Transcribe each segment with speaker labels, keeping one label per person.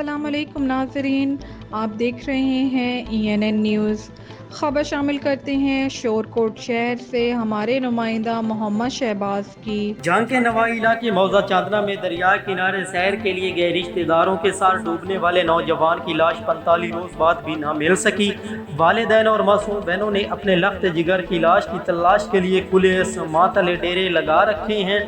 Speaker 1: अस्सलाम वालेकुम नाज़रीन, आप देख रहे हैं ENN न्यूज़। खबर शामिल करते हैं शोरकोट शहर से हमारे नुमाइंदा मोहम्मद शहबाज की।
Speaker 2: जहां के नवाई इलाके मौजा चांदना में दरिया किनारे सैर के लिए गए रिश्तेदारों के साथ डूबने वाले नौजवान की लाश 45 रोज बाद भी न मिल सकी। वालिदैन और मासूम बहनों ने अपने लख्त जिगर की लाश की तलाश के लिए खुले आसमां तले डेरे लगा रखे हैं,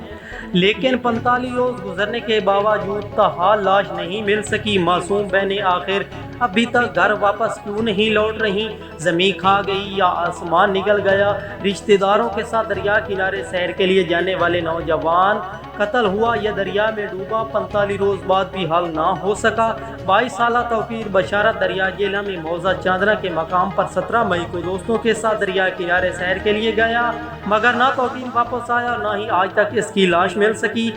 Speaker 2: लेकिन 45 रोज गुजरने के बावजूद ताहाल लाश नहीं मिल सकी। मासूम बहनें आखिर अभी तक घर वापस क्यों नहीं लौट रही? ज़मीन खा गई या आसमान निकल गया? रिश्तेदारों के साथ दरिया किनारे सैर के लिए जाने वाले नौजवान कत्ल हुआ या दरिया में डूबा, 45 रोज बाद भी हल ना हो सका। 22 साल तौकीर बशारत दरिया जिला में मौजा चांदना के मकाम पर 17 मई को दोस्तों के साथ दरिया किनारे सैर के लिए गया, मगर ना तौकीर वापस आया, ना ही आज तक इसकी लाश मिल सकी।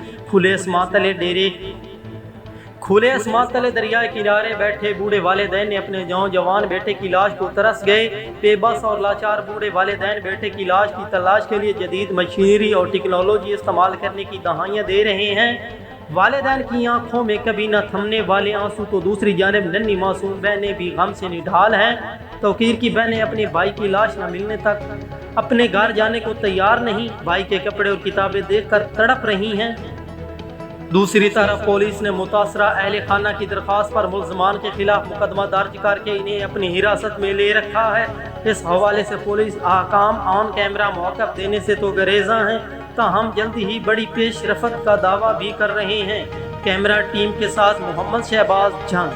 Speaker 2: खुले आसमान तले दरिया किनारे बैठे बूढ़े वालिदैन ने अपने नौजवान बेटे की लाश को तरस गए। बेबस और लाचार बूढ़े वालिदैन बेटे की लाश की तलाश के लिए जदीद मशीनरी और टेक्नोलॉजी इस्तेमाल करने की दहाइयाँ दे रहे हैं। वालिदैन की आंखों में कभी न थमने वाले आंसू तो दूसरी जानिब नन्ही मासूम बहनें भी गम से निढाल हैं। तौकीर की बहनें अपने भाई की लाश न मिलने तक अपने घर जाने को तैयार नहीं, भाई के कपड़े और किताबें देखकर तड़प रही हैं। दूसरी तरफ पुलिस ने मुतासरा अहले खाना की दरख्वास्त पर मुल्ज़मान के खिलाफ मुकदमा दर्ज करके इन्हें अपनी हिरासत में ले रखा है। इस हवाले से पुलिस अहकाम ऑन कैमरा मौक़िफ़ देने से तो गरेज़ा हैं, ताहम जल्दी ही बड़ी पेशरफत का दावा भी कर रहे हैं। कैमरा टीम के साथ मोहम्मद शहबाज जंग।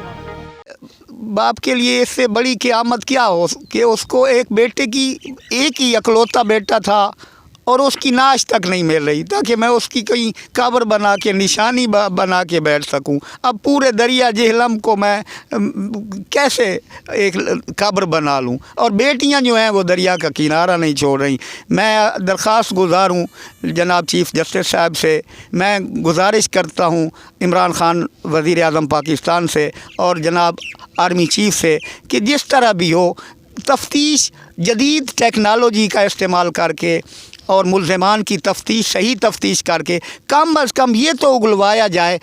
Speaker 3: बाप के लिए इससे बड़ी क़यामत क्या हो कि उसको एक बेटे की एक ही इकलौता बेटा था और उसकी नाश तक नहीं मिल रही, ताकि मैं उसकी कहीं कब्र बना के निशानी बना के बैठ सकूं। अब पूरे दरिया जेहलम को मैं कैसे एक कब्र बना लूं? और बेटियां जो हैं वो दरिया का किनारा नहीं छोड़ रही। मैं दरख्वास्त गुजार हूं जनाब चीफ़ जस्टिस साहब से, मैं गुजारिश करता हूं इमरान ख़ान वज़ीर आज़म पाकिस्तान से और जनाब आर्मी चीफ़ से कि जिस तरह भी हो तफ्तीश जदीद टेक्नोलॉजी का इस्तेमाल करके और मुल्ज़िमान की तफ्तीश सही तफ्तीश करके कम अज़ कम ये तो उगलवाया जाए